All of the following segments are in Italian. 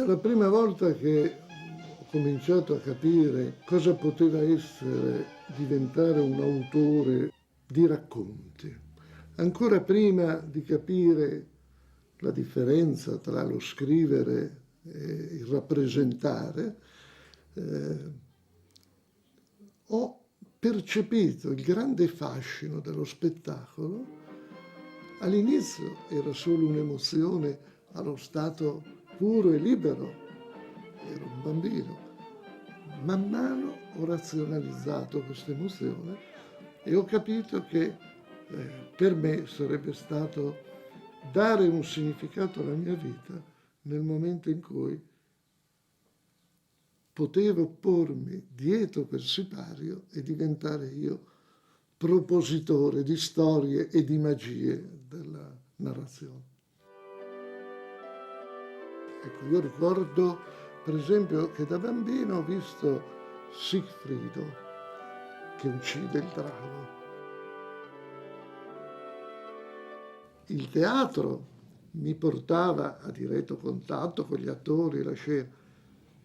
la prima volta che ho cominciato a capire cosa poteva essere diventare un autore di racconti, ancora prima di capire la differenza tra lo scrivere e il rappresentare, ho percepito il grande fascino dello spettacolo. All'inizio era solo un'emozione allo stato puro e libero, ero un bambino. Man mano ho razionalizzato questa emozione e ho capito che per me sarebbe stato dare un significato alla mia vita nel momento in cui potevo pormi dietro quel sipario e diventare io propositore di storie e di magie della narrazione. Ecco, io ricordo, per esempio, che da bambino ho visto Sigfrido che uccide il drago. Il teatro mi portava a diretto contatto con gli attori, la scena.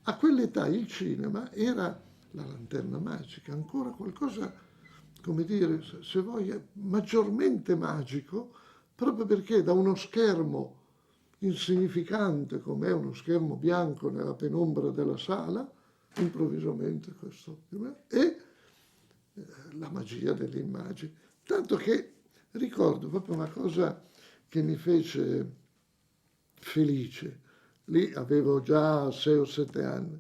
A quell'età il cinema era la lanterna magica, ancora qualcosa, come dire, se vuoi, maggiormente magico, proprio perché da uno schermo insignificante come è uno schermo bianco nella penombra della sala, improvvisamente questo, e la magia delle immagini. Tanto che ricordo proprio una cosa che mi fece felice, lì avevo già 6 o 7 anni,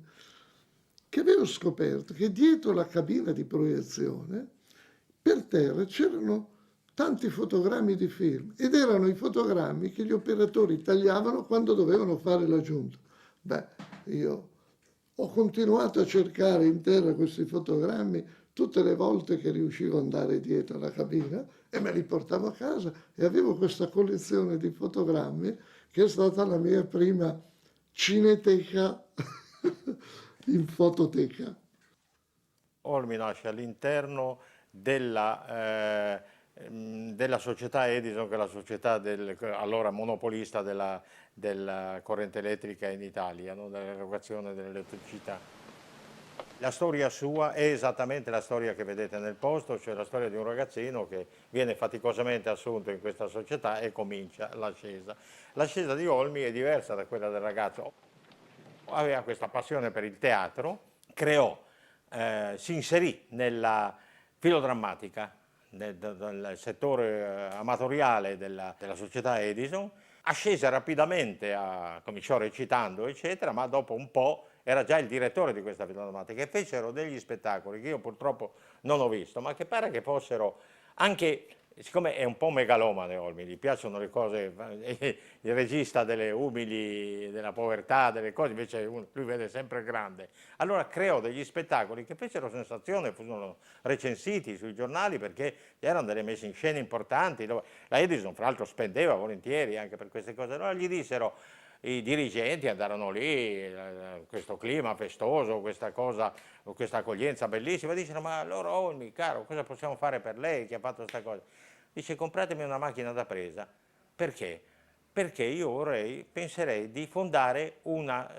che avevo scoperto che dietro la cabina di proiezione per terra c'erano tanti fotogrammi di film ed erano i fotogrammi che gli operatori tagliavano quando dovevano fare l'aggiunta. Beh, io ho continuato a cercare in terra questi fotogrammi tutte le volte che riuscivo ad andare dietro la cabina e me li portavo a casa e avevo questa collezione di fotogrammi che è stata la mia prima cineteca in fototeca. Olmi nasce all'interno della società Edison, che è la società allora monopolista della corrente elettrica in Italia, no? Dell'erogazione dell'elettricità. La storia sua è esattamente la storia che vedete nel posto, cioè la storia di un ragazzino che viene faticosamente assunto in questa società e comincia l'ascesa. L'ascesa di Olmi è diversa da quella del ragazzo. Aveva questa passione per il teatro, si inserì nella filodrammatica, nel settore amatoriale della società Edison, ascese rapidamente, cominciò recitando, eccetera, ma dopo un po' era già il direttore di questa filodrammatica e fecero degli spettacoli che io purtroppo non ho visto, ma che pare che fossero anche, siccome è un po' megalomane Olmi, gli piacciono le cose, il regista delle umili, della povertà, delle cose, invece lui vede sempre grande. Allora creò degli spettacoli che fecero sensazione, furono recensiti sui giornali perché erano delle messe in scena importanti, dove la Edison fra l'altro spendeva volentieri anche per queste cose. Allora gli dissero, i dirigenti andarono lì, questo clima festoso, questa cosa, questa accoglienza bellissima, dicevano, ma allora Olmi, caro, cosa possiamo fare per lei che ha fatto questa cosa? Dice, compratemi una macchina da presa. Perché? Perché io penserei di fondare una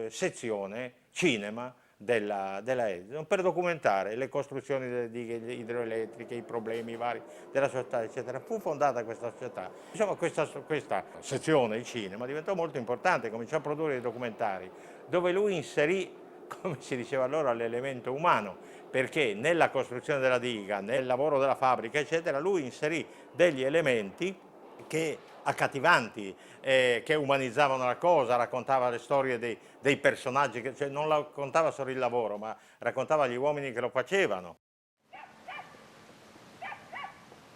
sezione cinema della Edison per documentare le costruzioni delle dighe idroelettriche, i problemi vari della società, eccetera. Fu fondata questa società. Diciamo, questa sezione, il cinema, diventò molto importante, cominciò a produrre dei documentari, dove lui inserì, come si diceva allora, l'elemento umano, perché nella costruzione della diga, nel lavoro della fabbrica, eccetera, lui inserì degli elementi che accattivanti, che umanizzavano la cosa, raccontava le storie dei personaggi, cioè non raccontava solo il lavoro, ma raccontava gli uomini che lo facevano.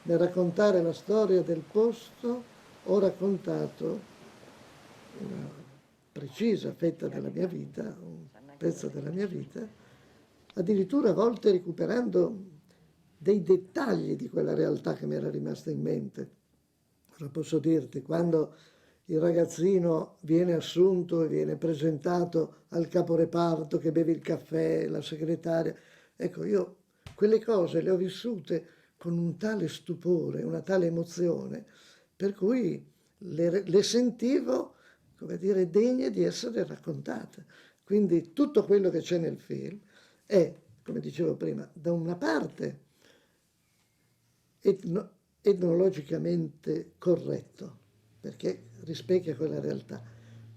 Nel raccontare la storia del posto ho raccontato una precisa fetta della mia vita, un pezzo della mia vita, addirittura a volte recuperando dei dettagli di quella realtà che mi era rimasta in mente. Ora posso dirti, quando il ragazzino viene assunto e viene presentato al caporeparto che beve il caffè, la segretaria, ecco, io quelle cose le ho vissute con un tale stupore, una tale emozione, per cui le sentivo come dire, degne di essere raccontate. Quindi tutto quello che c'è nel film è, come dicevo prima, da una parte etnologicamente corretto, perché rispecchia quella realtà,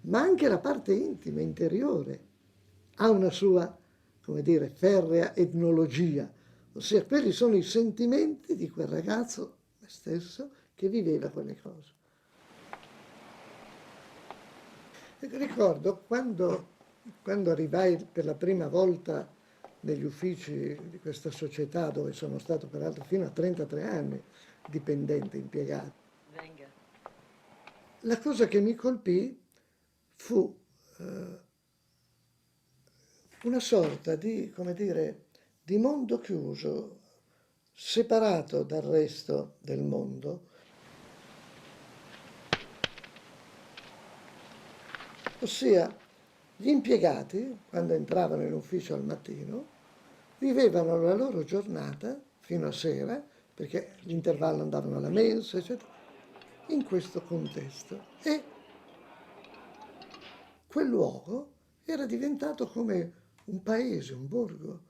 ma anche la parte intima, interiore, ha una sua, come dire, ferrea etnologia, ossia quelli sono i sentimenti di quel ragazzo, me stesso, che viveva quelle cose. E ricordo quando arrivai per la prima volta negli uffici di questa società, dove sono stato peraltro fino a 33 anni dipendente, impiegato, la cosa che mi colpì fu una sorta di, come dire, di mondo chiuso, separato dal resto del mondo. Ossia, gli impiegati, quando entravano in ufficio al mattino, vivevano la loro giornata fino a sera, perché l'intervallo andavano alla mensa, eccetera, in questo contesto. E quel luogo era diventato come un paese, un borgo,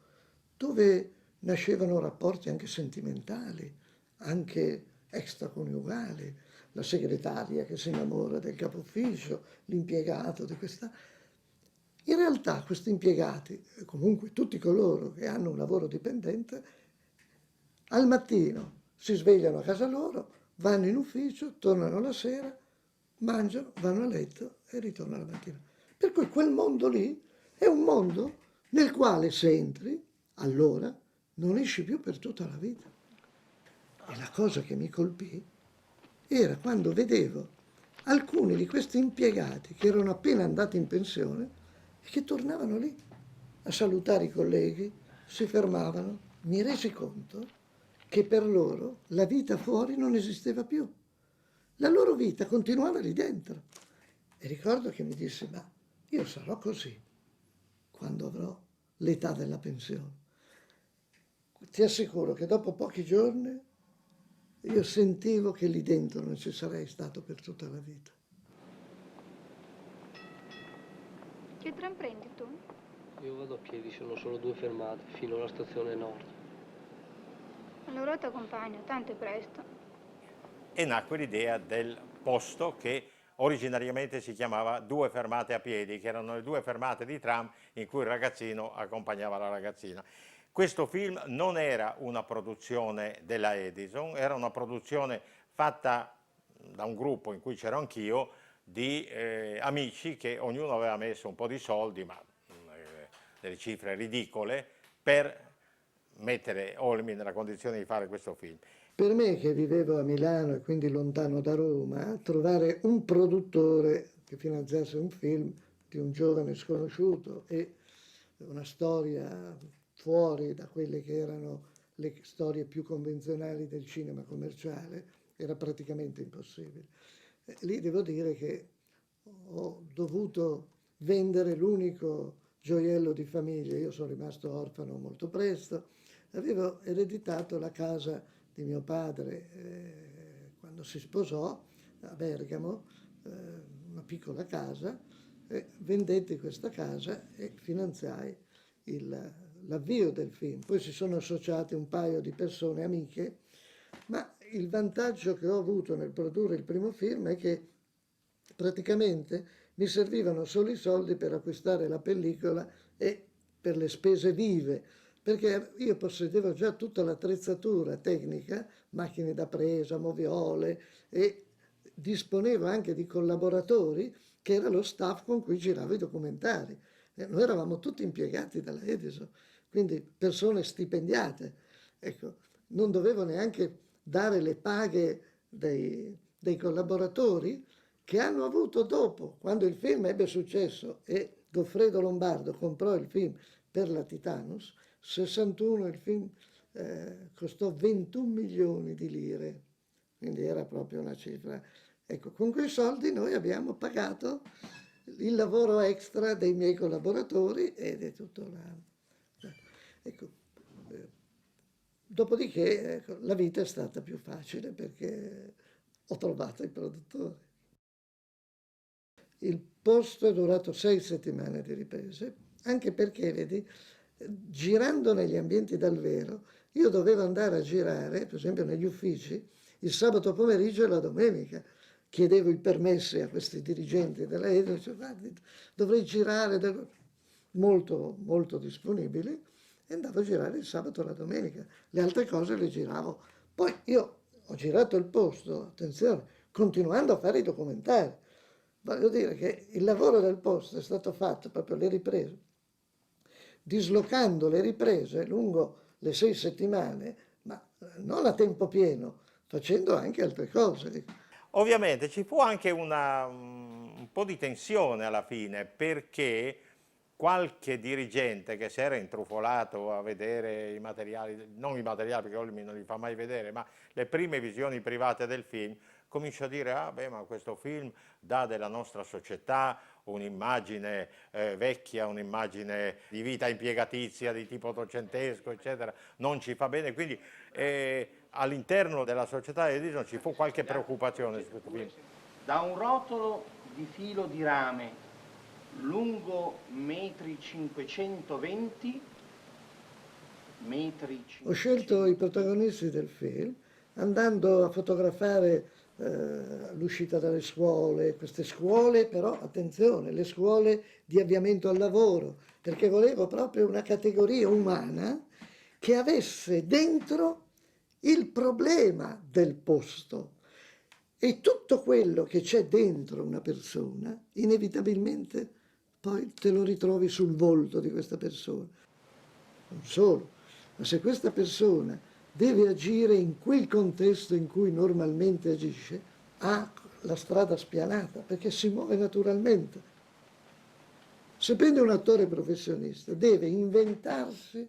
dove nascevano rapporti anche sentimentali, anche extraconiugali, la segretaria che si innamora del capo ufficio, l'impiegato di questa... In realtà questi impiegati, e comunque tutti coloro che hanno un lavoro dipendente, al mattino si svegliano a casa loro, vanno in ufficio, tornano la sera, mangiano, vanno a letto e ritornano la mattina. Per cui quel mondo lì è un mondo nel quale se entri, allora non esci più per tutta la vita. E la cosa che mi colpì era quando vedevo alcuni di questi impiegati che erano appena andati in pensione e che tornavano lì a salutare i colleghi, si fermavano. Mi resi conto che per loro la vita fuori non esisteva più. La loro vita continuava lì dentro. E ricordo che mi disse, ma io sarò così quando avrò l'età della pensione. Ti assicuro che dopo pochi giorni io sentivo che lì dentro non ci sarei stato per tutta la vita. Che tram prendi tu? Io vado a piedi, sono solo 2 fermate, fino alla stazione nord. Allora ti accompagno, tanto è presto. E nacque l'idea del posto che originariamente si chiamava Due fermate a piedi, che erano le 2 fermate di tram in cui il ragazzino accompagnava la ragazzina. Questo film non era una produzione della Edison, era una produzione fatta da un gruppo in cui c'ero anch'io, di amici che ognuno aveva messo un po' di soldi, ma delle cifre ridicole, per mettere Olmi nella condizione di fare questo film. Per me, che vivevo a Milano e quindi lontano da Roma, trovare un produttore che finanziasse un film di un giovane sconosciuto e una storia fuori da quelle che erano le storie più convenzionali del cinema commerciale era praticamente impossibile. Lì devo dire che ho dovuto vendere l'unico gioiello di famiglia. Io sono rimasto orfano molto presto, avevo ereditato la casa di mio padre quando si sposò a Bergamo, una piccola casa, vendetti questa casa e finanziai l'avvio del film. Poi si sono associate un paio di persone amiche, ma il vantaggio che ho avuto nel produrre il primo film è che praticamente mi servivano solo i soldi per acquistare la pellicola e per le spese vive, perché io possedevo già tutta l'attrezzatura tecnica, macchine da presa, moviole, e disponevo anche di collaboratori che era lo staff con cui giravo i documentari. Noi eravamo tutti impiegati dalla Edison, quindi persone stipendiate. Ecco, non dovevo neanche dare le paghe dei collaboratori, che hanno avuto dopo, quando il film ebbe successo e Goffredo Lombardo comprò il film per la Titanus, 61 il film costò 21 milioni di lire, quindi era proprio una cifra. Ecco, con quei soldi noi abbiamo pagato il lavoro extra dei miei collaboratori ed è tutto là. Ecco, dopodiché ecco, la vita è stata più facile perché ho trovato i produttori. Il posto è durato 6 settimane di riprese, anche perché, vedi, girando negli ambienti dal vero, io dovevo andare a girare, per esempio negli uffici, il sabato pomeriggio e la domenica. Chiedevo i permessi a questi dirigenti della EDO, dicevo, guardi, dovrei girare, molto, molto disponibili, e andavo a girare il sabato e la domenica. Le altre cose le giravo. Poi io ho girato il posto, attenzione, continuando a fare i documentari. Voglio dire che il lavoro del posto è stato fatto, proprio le riprese, dislocando le riprese lungo le 6 settimane, ma non a tempo pieno, facendo anche altre cose. Ovviamente ci fu anche un po' di tensione alla fine, perché qualche dirigente che si era intrufolato a vedere i materiali, non i materiali perché Olmi non li fa mai vedere, ma le prime visioni private del film, comincia a dire, ah beh, ma questo film dà della nostra società un'immagine vecchia, un'immagine di vita impiegatizia di tipo ottocentesco, eccetera, non ci fa bene, quindi all'interno della società Edison ci fu qualche preoccupazione su questo film. Da un rotolo di filo di rame lungo metri 520, metri 500. Ho scelto i protagonisti del film andando a fotografare l'uscita dalle scuole, queste scuole però, attenzione, le scuole di avviamento al lavoro, perché volevo proprio una categoria umana che avesse dentro il problema del posto. E tutto quello che c'è dentro una persona, inevitabilmente poi te lo ritrovi sul volto di questa persona. Non solo, ma se questa persona deve agire in quel contesto in cui normalmente agisce, ha la strada spianata, perché si muove naturalmente. Se prende un attore professionista, deve inventarsi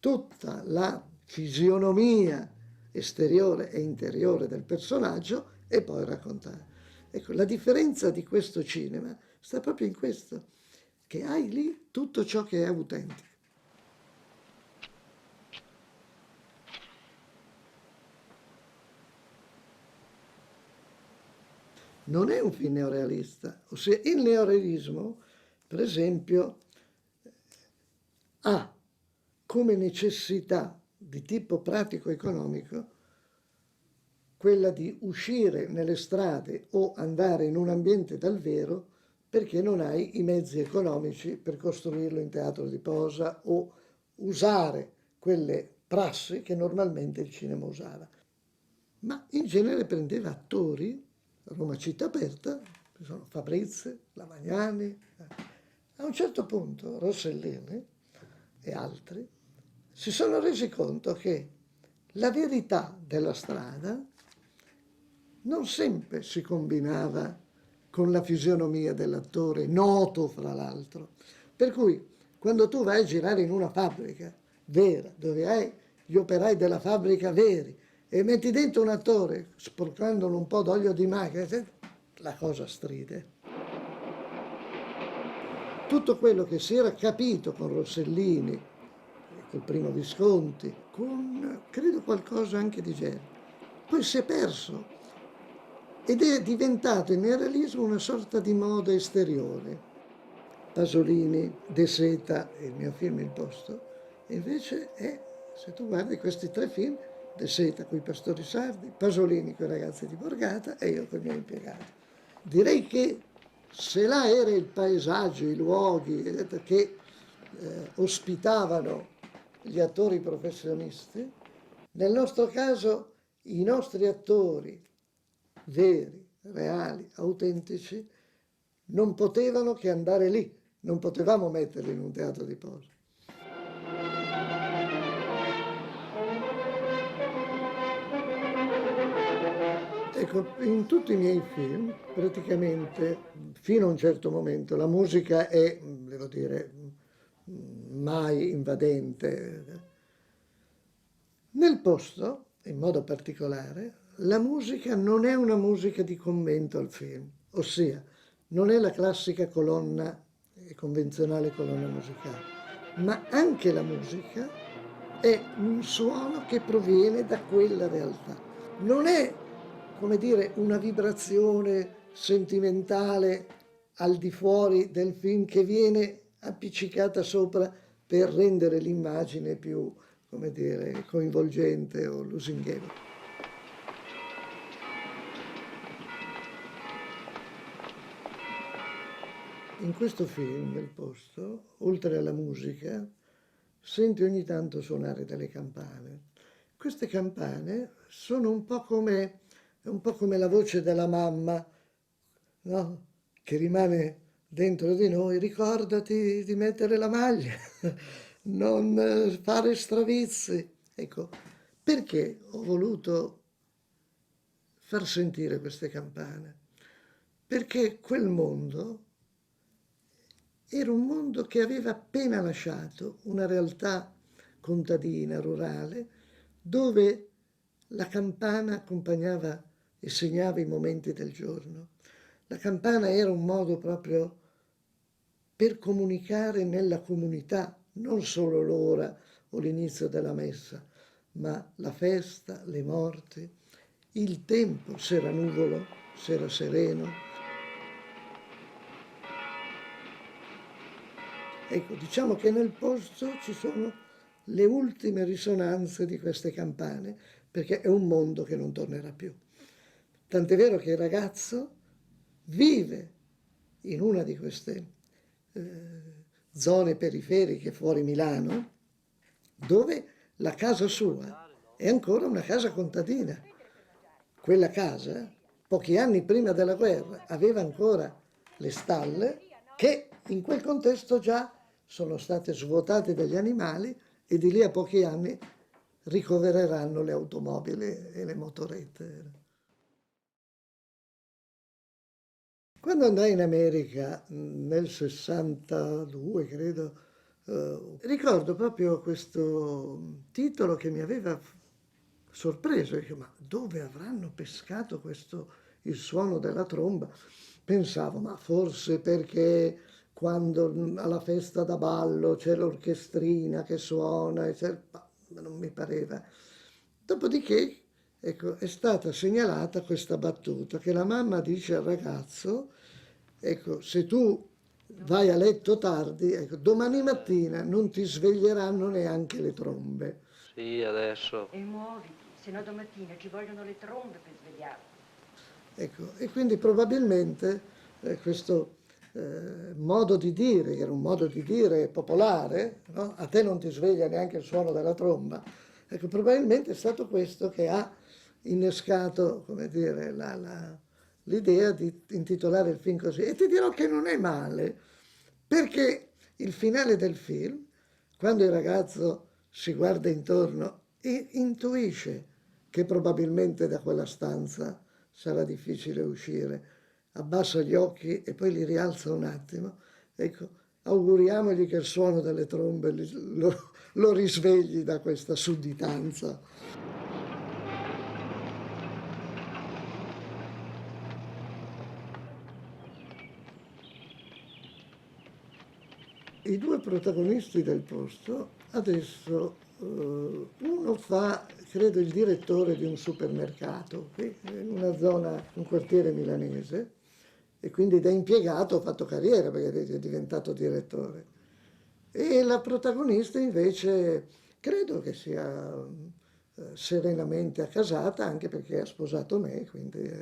tutta la fisionomia esteriore e interiore del personaggio e poi raccontare. Ecco, la differenza di questo cinema sta proprio in questo, che hai lì tutto ciò che è autentico. Non è un film neorealista, ossia il neorealismo, per esempio, ha come necessità di tipo pratico-economico quella di uscire nelle strade o andare in un ambiente dal vero perché non hai i mezzi economici per costruirlo in teatro di posa o usare quelle prassi che normalmente il cinema usava. Ma in genere prendeva attori, Roma città aperta, che sono Fabrizi, Lavagnani. A un certo punto Rossellini e altri si sono resi conto che la verità della strada non sempre si combinava con la fisionomia dell'attore, noto fra l'altro. Per cui quando tu vai a girare in una fabbrica vera, dove hai gli operai della fabbrica veri, e metti dentro un attore sporcandolo un po' d'olio di macchina, la cosa stride. Tutto quello che si era capito con Rossellini, col primo Visconti, con credo qualcosa anche di Geri, poi si è perso ed è diventato il neorealismo una sorta di moda esteriore. Pasolini, De Seta, il mio film Il Posto, e invece è, se tu guardi questi 3 film, De Seta con i pastori sardi, Pasolini con i ragazzi di Borgata e io con i miei impiegati. Direi che se là era il paesaggio, i luoghi che ospitavano gli attori professionisti, nel nostro caso i nostri attori veri, reali, autentici, non potevano che andare lì, non potevamo metterli in un teatro di posa. Ecco, in tutti i miei film, praticamente, fino a un certo momento, la musica è, devo dire, mai invadente. Nel Posto, in modo particolare, la musica non è una musica di commento al film, ossia, non è la classica colonna, convenzionale colonna musicale, ma anche la musica è un suono che proviene da quella realtà. Non è, come dire, una vibrazione sentimentale al di fuori del film che viene appiccicata sopra per rendere l'immagine più, come dire, coinvolgente o lusingevole. In questo film, Il posto, oltre alla musica, senti ogni tanto suonare delle campane. Queste campane sono un po' come la voce della mamma, no? Che rimane dentro di noi: ricordati di mettere la maglia, non fare stravizi. Ecco, perché ho voluto far sentire queste campane? Perché quel mondo era un mondo che aveva appena lasciato una realtà contadina, rurale, dove la campana accompagnava e segnava i momenti del giorno. La campana era un modo proprio per comunicare nella comunità, non solo l'ora o l'inizio della messa, ma la festa, le morti, il tempo, se era nuvolo, se era sereno. Ecco, diciamo che nel posto ci sono le ultime risonanze di queste campane, perché è un mondo che non tornerà più. Tant'è vero che il ragazzo vive in una di queste zone periferiche fuori Milano, dove la casa sua è ancora una casa contadina. Quella casa, pochi anni prima della guerra, aveva ancora le stalle che in quel contesto già sono state svuotate dagli animali e di lì a pochi anni ricovereranno le automobili e le motorette. Quando andai in America nel 62, credo, ricordo proprio questo titolo che mi aveva sorpreso. Dico, ma dove avranno pescato il suono della tromba? Pensavo, ma forse perché quando alla festa da ballo c'è l'orchestrina che suona, ma non mi pareva. Dopodiché, ecco, è stata segnalata questa battuta che la mamma dice al ragazzo: ecco, se tu vai a letto tardi, ecco, domani mattina non ti sveglieranno neanche le trombe. Sì, adesso. E muoviti, se no domattina ci vogliono le trombe per svegliarti. Ecco, e quindi probabilmente questo modo di dire, che era un modo di dire popolare, no? A te non ti sveglia neanche il suono della tromba, ecco, probabilmente è stato questo che ha innescato, come dire, l'idea di intitolare il film così. E ti dirò che non è male, perché il finale del film, quando il ragazzo si guarda intorno e intuisce che probabilmente da quella stanza sarà difficile uscire, abbassa gli occhi e poi li rialza un attimo. Ecco, auguriamogli che il suono delle trombe lo risvegli da questa sudditanza. I due protagonisti del posto adesso, uno fa, credo, il direttore di un supermercato in una zona, un quartiere milanese, e quindi da impiegato ha fatto carriera perché è diventato direttore. E la protagonista invece credo che sia serenamente accasata, anche perché ha sposato me, quindi